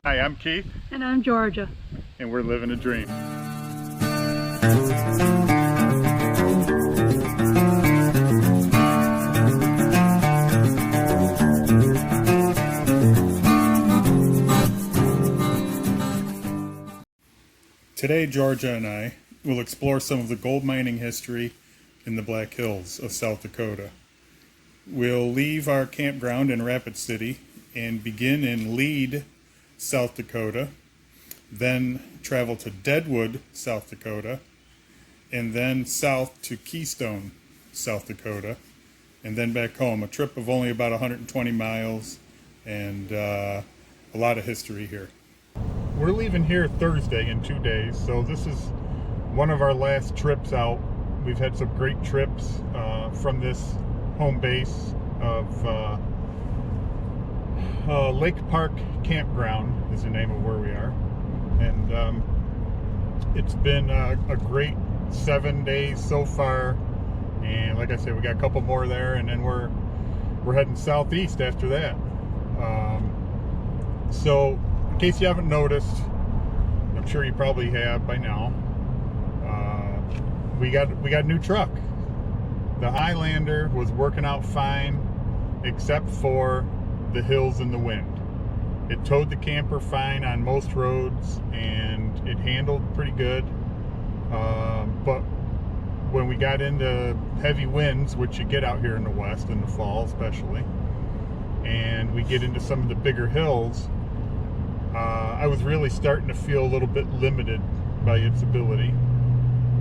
Hi, I'm Keith. And I'm Georgia. And we're living a dream. Today, Georgia and I will explore some of the gold mining history in the Black Hills of South Dakota. We'll leave our campground in Rapid City and begin in Lead, South Dakota, then travel to Deadwood, South Dakota, and then south to Keystone, South Dakota, and then back home. A trip of only about 120 miles and a lot of history here. We're leaving here Thursday in 2 days, so this is one of our last trips out. We've had some great trips from this home base of Lake Park Campground is the name of where we are, and it's been a great 7 days so far. And like I said, we got a couple more there, and then we're heading southeast after that. So in case you haven't noticed, I'm sure you probably have by now, we got a new truck. The Highlander was working out fine, except for the hills and the wind. It towed the camper fine on most roads, and it handled pretty good. But when we got into heavy winds, which you get out here in the west in the fall especially, and we get into some of the bigger hills, I was really starting to feel a little bit limited by its ability,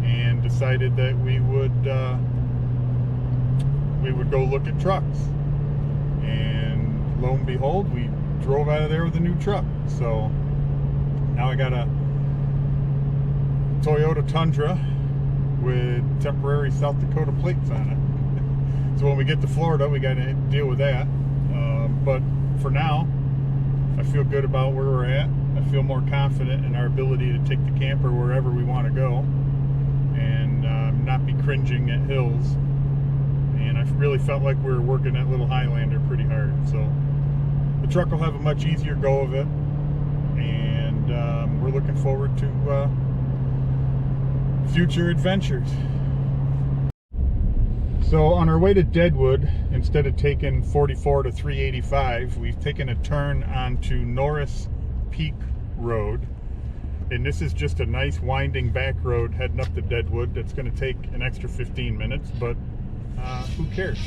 and decided that we would go look at trucks. And lo and behold, we drove out of there with a new truck. So now I got a Toyota Tundra with temporary South Dakota plates on it. So when we get to Florida, we got to deal with that. But for now, I feel good about where we're at. I feel more confident in our ability to take the camper wherever we want to go, and not be cringing at hills. And I really felt like we were working that little Highlander pretty hard. So the truck will have a much easier go of it, and we're looking forward to future adventures. So on our way to Deadwood, instead of taking 44 to 385, we've taken a turn onto Norris Peak Road. And this is just a nice winding back road heading up to Deadwood. That's going to take an extra 15 minutes, but who cares?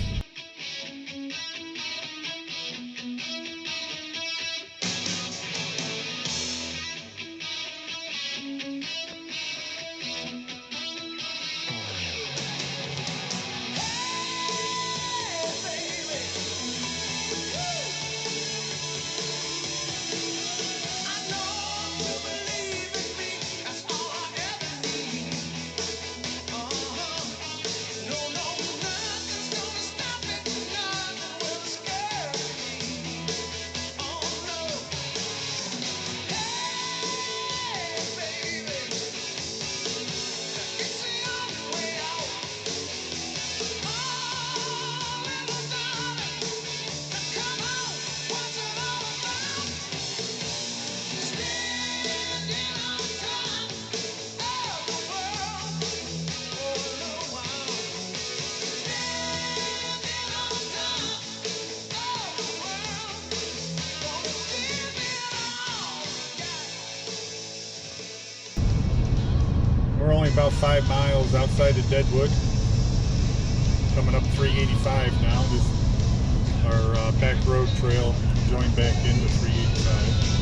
We're only about 5 miles outside of Deadwood, coming up 385 now. This our back road trail joined back into 385.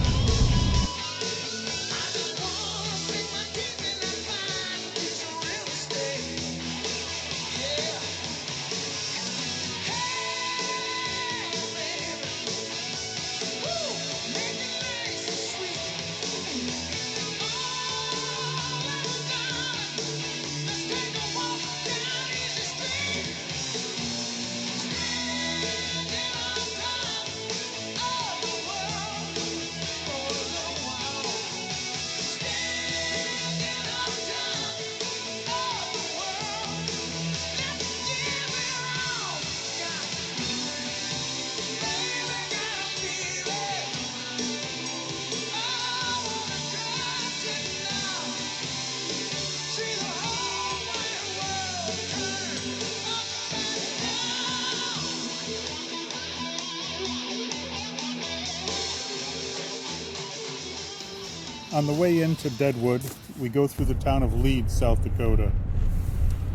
On the way into Deadwood, we go through the town of Lead, South Dakota.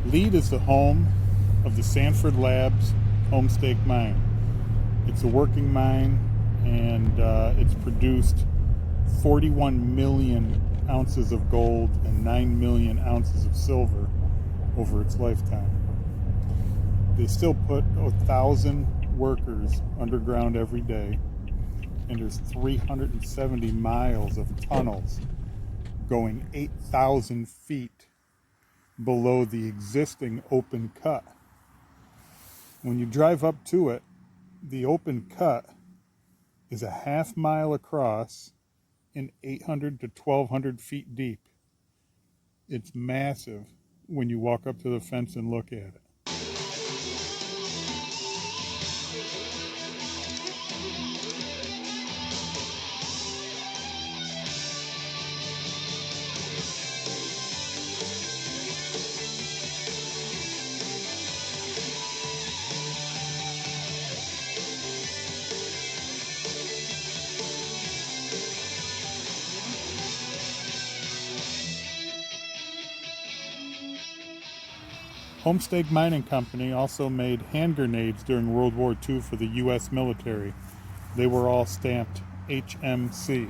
Lead is the home of the Sanford Labs Homestake Mine. It's a working mine, and it's produced 41 million ounces of gold and 9 million ounces of silver over its lifetime. They still put 1,000 workers underground every day, and there's 370 miles of tunnels going 8,000 feet below the existing open cut. When you drive up to it, the open cut is a half mile across and 800 to 1,200 feet deep. It's massive when you walk up to the fence and look at it. Homestake Mining Company also made hand grenades during World War II for the U.S. military. They were all stamped HMC.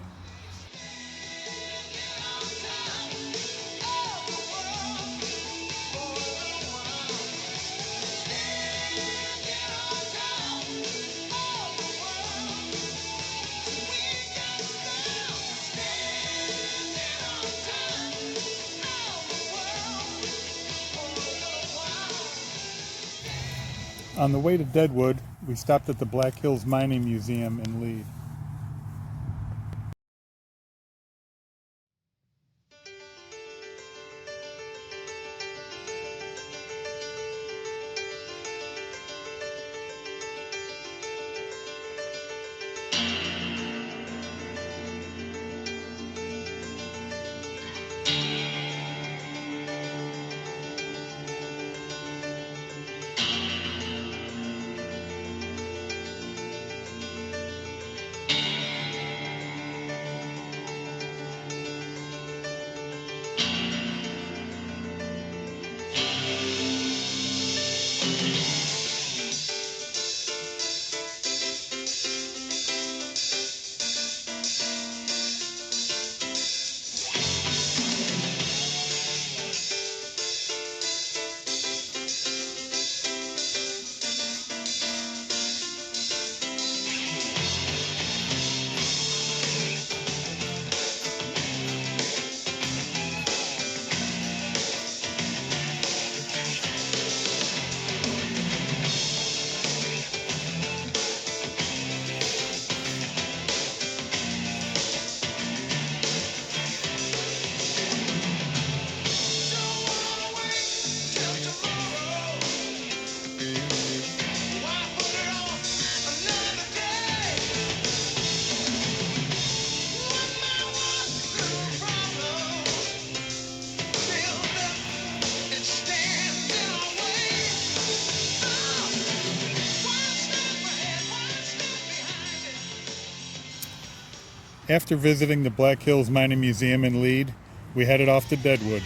On the way to Deadwood, we stopped at the Black Hills Mining Museum in Lead. After visiting the Black Hills Mining Museum in Lead, we headed off to Deadwood.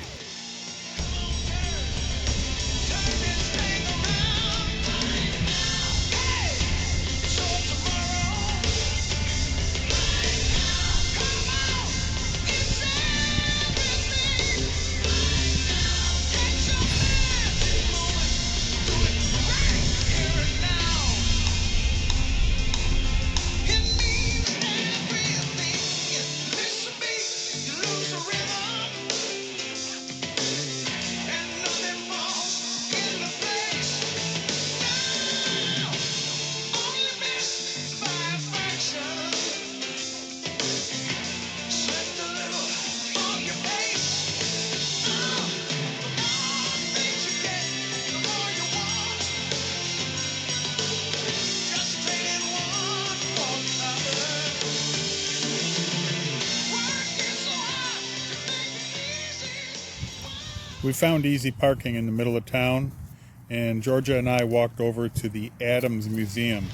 We found easy parking in the middle of town, and Georgia and I walked over to the Adams Museum.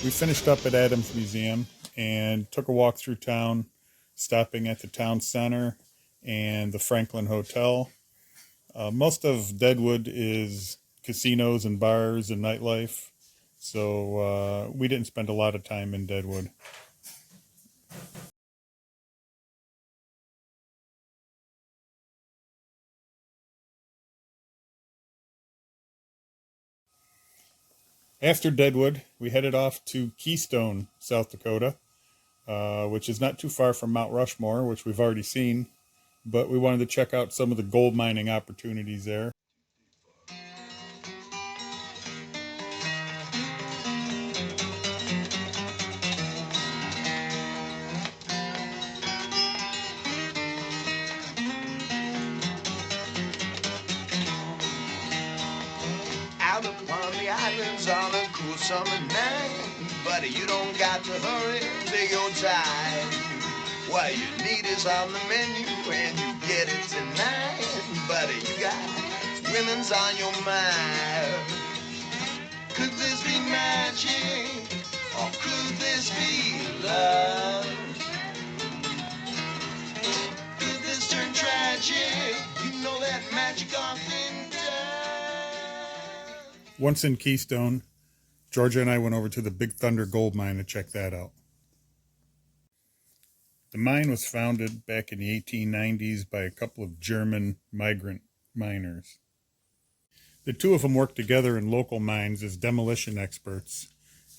We finished up at Adams Museum and took a walk through town, stopping at the town center and the Franklin Hotel. Most of Deadwood is casinos and bars and nightlife, so we didn't spend a lot of time in Deadwood. After Deadwood, we headed off to Keystone, South Dakota, which is not too far from Mount Rushmore, which we've already seen, but we wanted to check out some of the gold mining opportunities there. Out upon the islands on a cool summer night, buddy, you don't got to hurry, take your time. What you need is on the menu and you get it tonight, buddy, you got women's on your mind. Could this be magic, or could this be love? Could this turn tragic? You know that magic often does. Once in Keystone, Georgia and I went over to the Big Thunder gold mine to check that out. The mine was founded back in the 1890s by a couple of German migrant miners. The two of them worked together in local mines as demolition experts,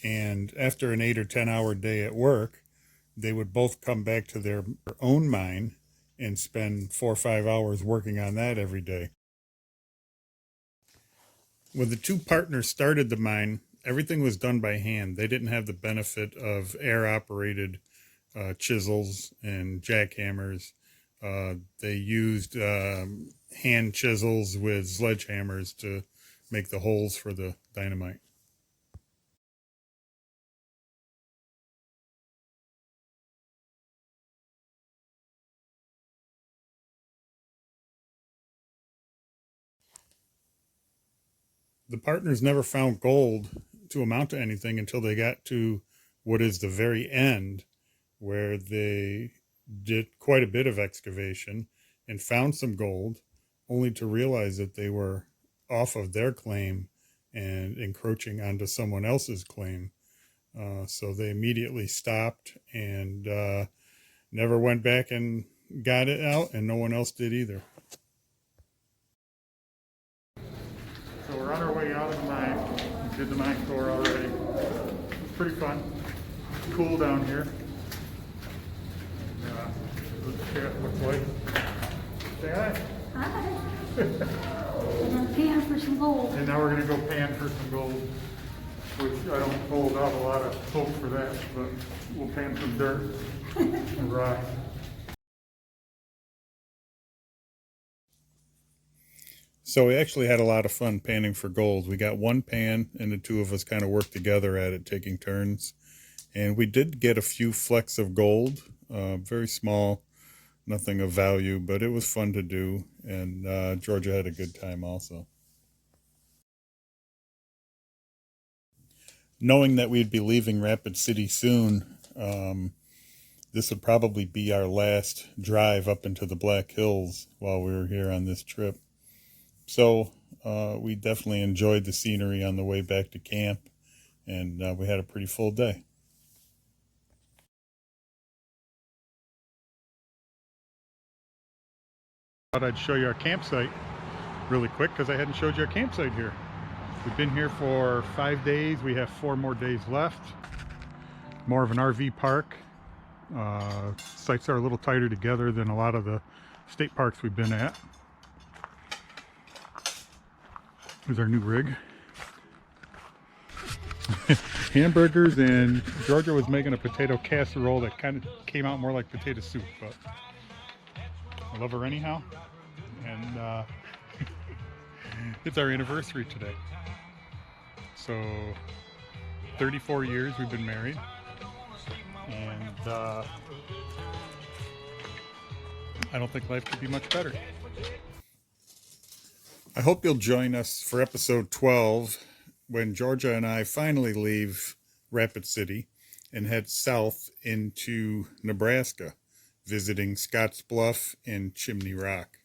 and after an 8 or 10 hour day at work, they would both come back to their own mine and spend 4 or 5 hours working on that every day. When the two partners started the mine, everything was done by hand. They didn't have the benefit of air-operated chisels and jackhammers. They used hand chisels with sledgehammers to make the holes for the dynamite. The partners never found gold to amount to anything until they got to what is the very end, where they did quite a bit of excavation and found some gold, only to realize that they were off of their claim and encroaching onto someone else's claim. So they immediately stopped and never went back and got it out, and no one else did either. So we're on our way out of the mine. We did the mine tour already. It's pretty fun. Cool down here. What looks like. Say hi. Hi. We're going to pan for some gold. And now we're going to go pan for some gold, which I don't hold out a lot of hope for that, but we'll pan some dirt and rock. So we actually had a lot of fun panning for gold. We got one pan, and the two of us kind of worked together at it, taking turns. And we did get a few flecks of gold, very small, nothing of value, but it was fun to do. And Georgia had a good time also. Knowing that we'd be leaving Rapid City soon, this would probably be our last drive up into the Black Hills while we were here on this trip. So we definitely enjoyed the scenery on the way back to camp, and we had a pretty full day. I thought I'd show you our campsite really quick because I hadn't showed you our campsite here. We've been here for 5 days. We have 4 more days left. More of an RV park. Sites are a little tighter together than a lot of the state parks we've been at. Here's our new rig. Hamburgers, and Georgia was making a potato casserole that kind of came out more like potato soup, but I love her anyhow. And it's our anniversary today. So 34 years we've been married, and I don't think life could be much better. I hope you'll join us for episode 12 when Georgia and I finally leave Rapid City and head south into Nebraska, visiting Scotts Bluff and Chimney Rock.